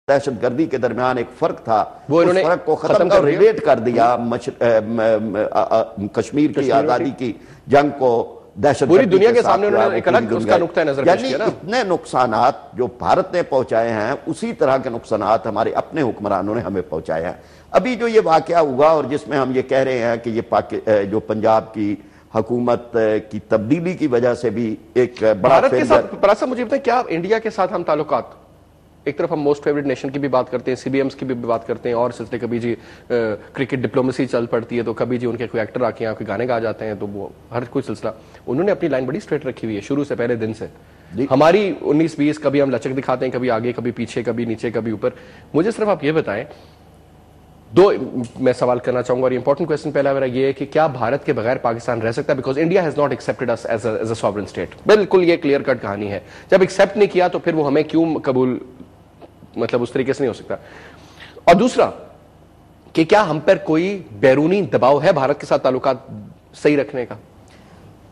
दहशतगर्दी के दरमियान एक फर्क था, वो उस फर्क को खत्म कर रिलेट कर दिया कश्मीर की आजादी की जंग को पूरी दुनिया के सामने उन्होंने एक अलग उसका नुक्ता नजर पेश किया ना। इतने नुकसानात जो भारत ने पहुंचाए हैं उसी तरह के नुकसानात हमारे अपने हुक्मरानों ने हमें पहुंचाए हैं। अभी जो ये वाकया हुआ और जिसमें हम ये कह रहे हैं कि ये जो पंजाब की हुकूमत की तब्दीली की वजह से भी एक बड़ा भारत के साथ मुझे बताएं क्या इंडिया के साथ हम ताल्लुकात, एक तरफ हम मोस्ट फेवरेट नेशन की भी बात करते हैं, सीबीएम्स की भी बात करते हैं, और सिलसिले कभी जी क्रिकेट डिप्लोमेसी चल पड़ती है तो कभी जी उनके कोई एक्टर आके यहाँ कोई गाने गा जाते हैं, तो वो हर कोई सिलसिला उन्होंने अपनी लाइन बड़ी स्ट्रेट रखी हुई है शुरू से, पहले दिन से। हमारी 19-20 कभी हम लचक दिखाते हैं, कभी आगे कभी पीछे, कभी नीचे कभी ऊपर। मुझे सिर्फ आप ये बताएं, दो मैं सवाल करना चाहूंगा और इंपॉर्टेंट क्वेश्चन पहला मेरा ये है कि क्या भारत के बगैर पाकिस्तान रह सकता है? Because India has not accepted us as a sovereign state. बिल्कुल ये क्लियर कट कहानी है। जब एक्सेप्ट नहीं किया तो फिर वो हमें क्यों कबूल, मतलब उस तरीके से नहीं हो सकता। और दूसरा कि क्या हम पर कोई बैरूनी दबाव है भारत के साथ ताल्लुकात सही रखने का?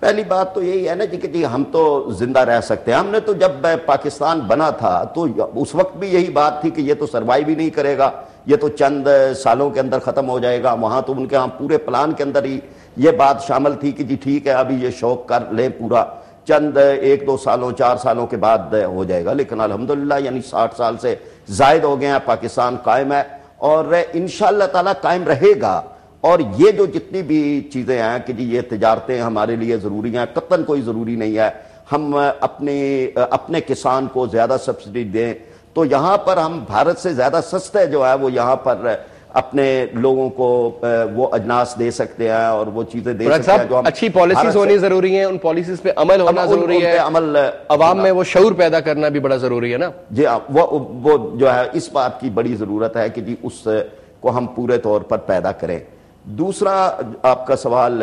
पहली बात तो यही है ना जी कि जी हम तो जिंदा रह सकते हैं। हमने तो जब पाकिस्तान बना था तो उस वक्त भी यही बात थी कि ये तो सर्वाइव ही नहीं करेगा, ये तो चंद सालों के अंदर खत्म हो जाएगा। वहां तो उनके यहाँ पूरे प्लान के अंदर ही ये बात शामिल थी कि जी ठीक है अभी ये शौक कर ले पूरा, चंद 1-2 सालों 4 सालों के बाद हो जाएगा। लेकिन अल्हम्दुलिल्लाह यानी 60 साल से जायद हो गए हैं, पाकिस्तान कायम है और इंशाअल्लाह ताला कायम रहेगा। और ये जो जितनी भी चीजें हैं कि जी ये तिजारतें हमारे लिए जरूरी हैं, कतन कोई जरूरी नहीं है हम अपने किसान को ज्यादा सब्सिडी दें, तो यहां पर हम भारत से ज्यादा सस्ते जो है वो यहां पर अपने लोगों को वो अजनास दे सकते हैं और वो चीजें दे सकते हैं। जो हम अच्छी पॉलिसीज होनी जरूरी है, उन पॉलिसीज पे अमल होना जरूरी है, अमल अवाम में वो शऊर पैदा करना भी बड़ा जरूरी है ना जी। वो जो है इस बात की बड़ी जरूरत है कि जी उसको हम पूरे तौर पर पैदा करें। दूसरा आपका सवाल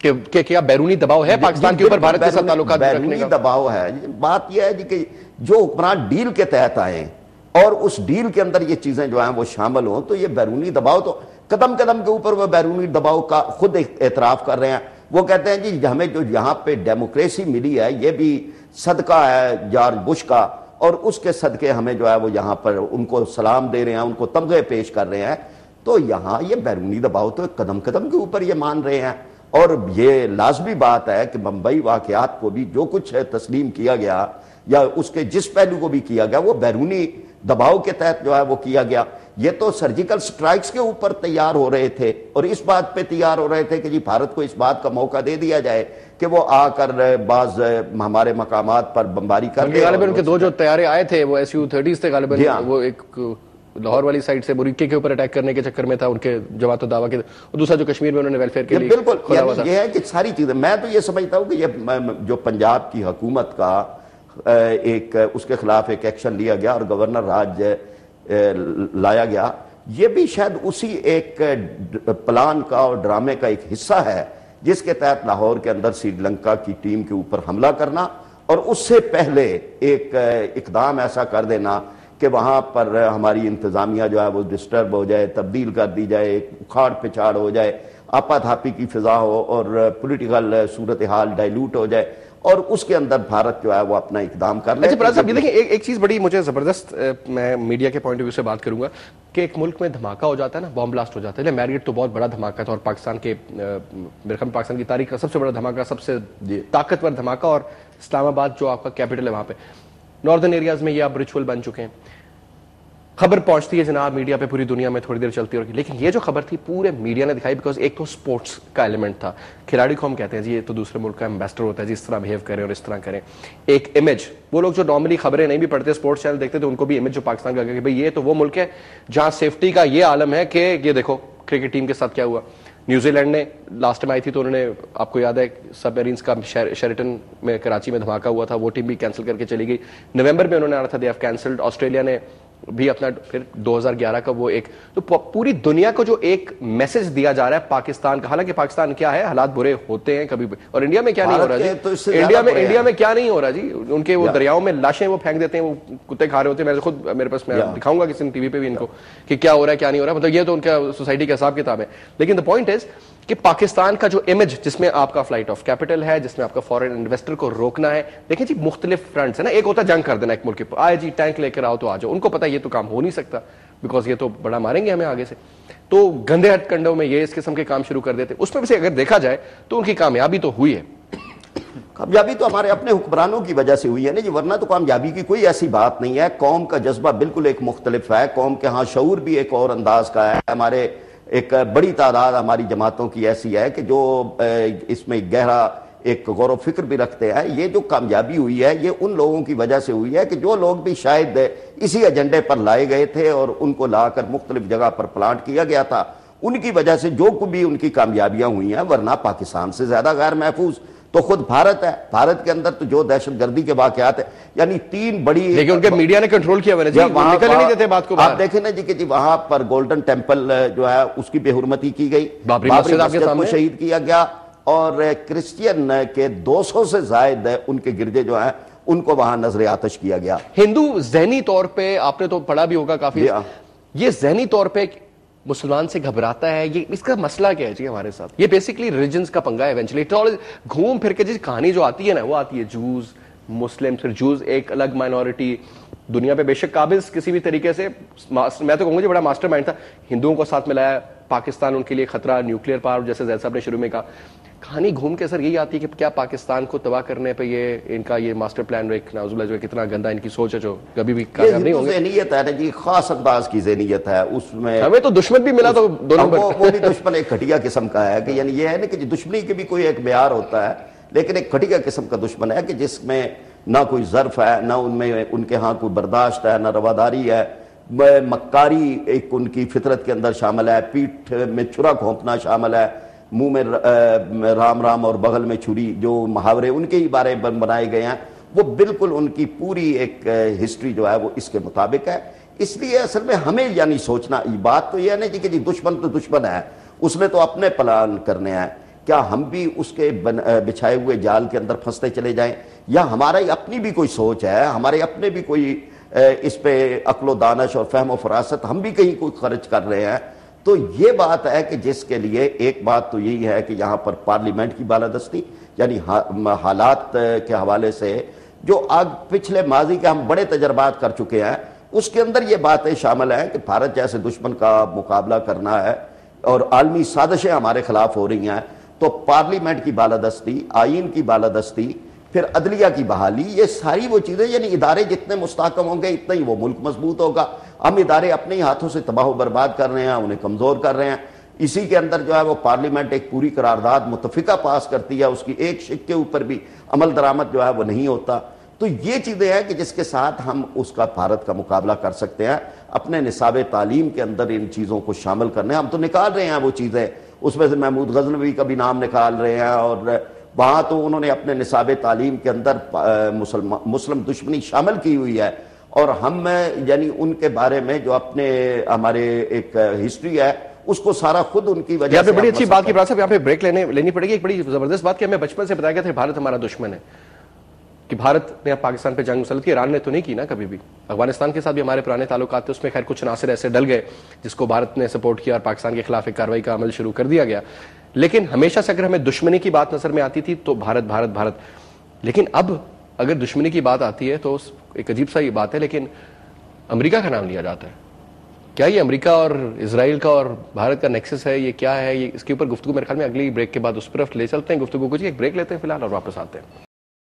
कि क्या बैरूनी दबाव है पाकिस्तान के ऊपर भारत के साथ ताल्लुकात रखने का? दबाव है। बात यह है जी कि जो हुक्मरान डील के तहत आए और उस डील के अंदर ये चीजें जो हैं वो शामिल हों, तो ये बैरूनी दबाव तो कदम कदम के ऊपर वो बैरूनी दबाव का खुद एतराफ कर रहे हैं। वो कहते हैं जी हमें जो यहाँ पे डेमोक्रेसी मिली है ये भी सदका है जॉर्ज बुश का, और उसके सदके हमें जो है वो यहाँ पर उनको सलाम दे रहे हैं, उनको तमगे पेश कर रहे हैं। तो यहाँ ये बैरूनी दबाव तो कदम कदम के ऊपर ये मान रहे हैं। और ये लाजमी बात है कि बंबई वाकयात को भी जो कुछ तस्लीम किया गया या उसके जिस पहलू को भी किया गया वो बैरूनी दबाव के तहत जो है वो किया गया। ये तो सर्जिकल स्ट्राइक्स के ऊपर तैयार हो रहे थे और इस बात पे तैयार हो रहे थे कि जी भारत को इस बात का मौका दे दिया जाए कि वो आकर बाज हमारे मकामात पर बमबारी कर दे। गालिबन उनके दो जो तैयारे आए थे वो SU-30 थे गालिबन, वो एक लाहौर वाली साइड से मुरीके के ऊपर अटैक करने के चक्कर में था उनके जमात दावा के, और दूसरा जो कश्मीर में उन्होंने वेलफेयर के लिए बिल्कुल ये है कि सारी चीजें। मैं तो ये समझता हूं कि ये जो पंजाब की हुकूमत का एक उसके खिलाफ एक एक्शन लिया गया और गवर्नर राज लाया गया, ये भी शायद उसी एक प्लान का और ड्रामे का एक हिस्सा है जिसके तहत लाहौर के अंदर श्रीलंका की टीम के ऊपर हमला करना और उससे पहले एक इकदाम ऐसा कर देना कि वहां पर हमारी इंतजामिया जो है वो डिस्टर्ब हो जाए, तब्दील कर दी जाए, उखाड़ पिछाड़ हो जाए, आपाधापी की फिजा हो और पॉलिटिकल सूरत हाल डाइल्यूट हो जाए और उसके अंदर भारत जो है वो अपना इकदाम कर ले। अच्छा साहब, ये देखिए एक चीज बड़ी मुझे जबरदस्त, मैं मीडिया के पॉइंट ऑफ व्यू से बात करूंगा कि एक मुल्क में धमाका हो जाता है ना, बॉम्ब ब्लास्ट हो जाता है। मैरियट तो बहुत बड़ा धमाका था और पाकिस्तान के मेरे ख्याल पाकिस्तान की तारीख का सबसे बड़ा धमाका, सबसे ताकतवर धमाका, और इस्लामाबाद जो आपका कैपिटल है वहां पे नॉर्दर्न एरियाज में ये अब रिचुअल बन चुके हैं। खबर पहुंचती है जनाब मीडिया पे, पूरी दुनिया में थोड़ी देर चलती है, लेकिन ये जो खबर थी पूरे मीडिया ने दिखाई बिकॉज एक तो स्पोर्ट्स का एलिमेंट था। खिलाड़ी को हम कहते हैं जी ये तो दूसरे मुल्क का एम्बेसडर होता है जी, इस तरह बिहेव करें और इस तरह करें। एक इमेज, वो लोग जो नॉर्मली खबरें नहीं भी पढ़ते, स्पोर्ट्स चैनल देखते थे, उनको भी इमेज जो पाकिस्तान का कि भाई ये तो वो मुल्क है जहां सेफ्टी का ये आलम है कि ये देखो क्रिकेट टीम के साथ क्या हुआ। न्यूजीलैंड ने लास्ट टाइम आई थी तो उन्होंने, आपको याद है सबमरीन्स का शेरिटन में कराची में धमाका हुआ था, वो टीम भी कैंसिल करके चली गई। नवंबर में उन्होंने आना था, दे हैव कैंसिल्ड। ऑस्ट्रेलिया ने भी अपना, फिर 2011 का वो एक, तो पूरी दुनिया को जो एक मैसेज दिया जा रहा है पाकिस्तान का, हालांकि पाकिस्तान क्या है, हालात बुरे होते हैं कभी भी, और इंडिया में क्या नहीं हो रहा जी, तो इंडिया में क्या नहीं हो रहा जी। उनके वो दरियाओं में लाशें वो फेंक देते हैं, वो कुत्ते खा रहे होते हैं। मैं खुद मेरे पास, मैं दिखाऊंगा किसी टीवी पे भी इनको कि क्या हो रहा है क्या नहीं हो रहा है, मतलब ये तो उनका सोसाइटी का हिसाब किताब है। लेकिन द पॉइंट इज कि पाकिस्तान का जो इमेज, जिसमें आपका फ्लाइट ऑफ कैपिटल है, जिसमें आपका फॉरेन इन्वेस्टर को रोकना है। देखिए जी, मुख्तलिफ फ्रंट्स है ना, एक होता है जंग कर देना एक मुल्क के, आए जी टैंक लेकर आओ तो आ जाओ, उनको पता है ये तो काम हो नहीं सकता, बिकॉज ये तो बड़ा मारेंगे हमें आगे से, तो गंदे हथकंडों में ये इस किस्म के काम शुरू कर देते। उसमें भी से अगर देखा जाए तो उनकी कामयाबी तो हुई है। कामयाबी तो हमारे अपने हुक्मरानों की वजह से हुई है ना जी, वरना तो कामयाबी की कोई ऐसी बात नहीं है। कौम का जज्बा बिल्कुल एक मुख्तलिफ है, कौम के यहाँ शऊर भी एक और अंदाज का है। हमारे एक बड़ी तादाद हमारी जमातों की ऐसी है कि जो इसमें गहरा एक गौर फिक्र भी रखते हैं। ये जो कामयाबी हुई है ये उन लोगों की वजह से हुई है कि जो लोग भी शायद इसी एजेंडे पर लाए गए थे और उनको लाकर मुख्तलिफ जगह पर प्लांट किया गया था, उनकी वजह से जो भी उनकी कामयाबियां हुई हैं। वरना पाकिस्तान से ज्यादा गैर महफूज तो खुद भारत है। भारत के अंदर तो जो दहशतगर्दी के वाकयात है, यानी 3 बड़ी, लेकिन उनके मीडिया ने कंट्रोल किया हुआ है जी, वो निकल नहीं देते बात को। आप देखें ना जी कि जी वहां पर गोल्डन टेंपल जो है उसकी बेहुरमती की गई, बाबरी मस्जिद को शहीद किया गया, और क्रिश्चियन के 200 से ज्यादा उनके गिरजे जो है उनको वहां नजर आतश किया गया। हिंदू जहनी तौर पे, आपने तो पढ़ा भी होगा काफी, ये जहनी तौर पे मुसलमान से घबराता है, ये इसका मसला क्या है जी हमारे साथ? ये बेसिकली रिलीजन्स का पंगा है इवेंचुअली। घूम फिर के जी कहानी जो आती है ना, वो आती है जूस, मुस्लिम, फिर जूस एक अलग माइनॉरिटी दुनिया पे। बेशक काबिज किसी भी तरीके से, मैं तो कहूंगा जी बड़ा मास्टरमाइंड था, हिंदुओं को साथ मिलाया, पाकिस्तान उनके लिए खतरा, न्यूक्लियर पावर, जैसे जैसा आपने शुरू में कहा। कहानी घूम के सर यही आती है कि क्या पाकिस्तान को तबाह करने पे ये इनका ये मास्टर प्लान एक नाजुल्लाह जो कितना गंदा इनकी सोच है, जो कभी भी कामयाब नहीं होंगे। ज़हनियत है ना जी, खास अंदाज की ज़हनियत है उसमें। हमें तो दुश्मन भी मिला तो दोनों वो भी दुश्मन एक घटिया किस्म का है कि यानी ये है ना कि दुश्मनी के भी कोई एक म्यार होता है, लेकिन एक घटिया किस्म का दुश्मन है कि जिसमें ना कोई ज़र्फ है, ना उनमें उनके यहाँ कोई बर्दाश्त है, ना रवादारी है, मक्कारी एक उनकी फितरत के अंदर शामिल है, पीठ में छुरा घोंपना शामिल है, मुंह में राम राम और बगल में छुरी, जो मुहावरे उनके ही बारे में बनाए गए हैं, वो बिल्कुल उनकी पूरी एक हिस्ट्री जो है वो इसके मुताबिक है। इसलिए असल में हमें यानी सोचना, ये बात तो यह नहीं जी कि जी दुश्मन तो दुश्मन है, उसने तो अपने प्लान करने हैं, क्या हम भी उसके बिछाए हुए जाल के अंदर फंसते चले जाएं, या हमारी अपनी भी कोई सोच है, हमारे अपने भी कोई इस पे अक्लो दानश और फहम और फरासत हम भी कहीं कोई खर्च कर रहे हैं। तो ये बात है कि जिसके लिए एक बात तो यही है कि यहाँ पर पार्लियामेंट की बालादस्ती, यानी हालात के हवाले से जो आग पिछले माजी के हम बड़े तजर्बात कर चुके हैं, उसके अंदर ये बातें शामिल हैं कि भारत जैसे दुश्मन का मुकाबला करना है और आलमी साजिशें हमारे खिलाफ हो रही हैं, तो पार्लियामेंट की बालादस्ती, आईन की बालादस्ती, फिर अदलिया की बहाली, ये सारी वो चीजें, यानी इदारे जितने मुस्तहकम होंगे इतना ही वो मुल्क मजबूत होगा। हम इदारे अपने ही हाथों से तबाह बर्बाद कर रहे हैं, उन्हें कमजोर कर रहे हैं। इसी के अंदर जो है वो पार्लियामेंट एक पूरी करारदाद मुतफिका पास करती है, उसकी एक शिक के ऊपर भी अमल दरामद जो है वो नहीं होता। तो ये चीजें हैं कि जिसके साथ हम उसका भारत का मुकाबला कर सकते हैं। अपने निसाब तालीम के अंदर इन चीजों को शामिल करने, हम तो निकाल रहे हैं वो चीजें, उसमें से महमूद गजनवी का भी नाम निकाल रहे हैं, और वहां तो उन्होंने अपने निसाब तालीम के अंदर मुस्लिम दुश्मनी शामिल की हुई है, और हम यानी उनके बारे में जो अपने हमारे एक हिस्ट्री है उसको सारा खुद उनकी वजह से। बड़ी अच्छी बात की बात साहब, यहाँ पे ब्रेक लेनी पड़ेगी। एक बड़ी जबरदस्त बात कि हमें बचपन से बताया गया था भारत हमारा दुश्मन है, कि भारत ने पाकिस्तान पे जंग मुसल्लत की, ईरान ने तो नहीं की ना कभी भी। अफगानिस्तान के साथ भी हमारे पुराने ताल्लुकात थे, उसमें खैर कुछ नासिर ऐसे डल गए जिसको भारत ने सपोर्ट किया और पाकिस्तान के खिलाफ एक कार्रवाई का अमल शुरू कर दिया गया। लेकिन हमेशा से अगर हमें दुश्मनी की बात नजर में आती थी तो भारत भारत भारत। लेकिन अब अगर दुश्मनी की बात आती है तो एक अजीब सा ये बात है, लेकिन अमेरिका का नाम लिया जाता है। क्या ये अमेरिका और इजराइल का और भारत का नेक्सस है, ये क्या है? ये इसके ऊपर गुफ्तगू मेरे ख्याल में अगली ब्रेक के बाद उस तरफ ले चलते हैं गुफ्तगू को जी। एक ब्रेक लेते हैं फिलहाल और वापस आते हैं।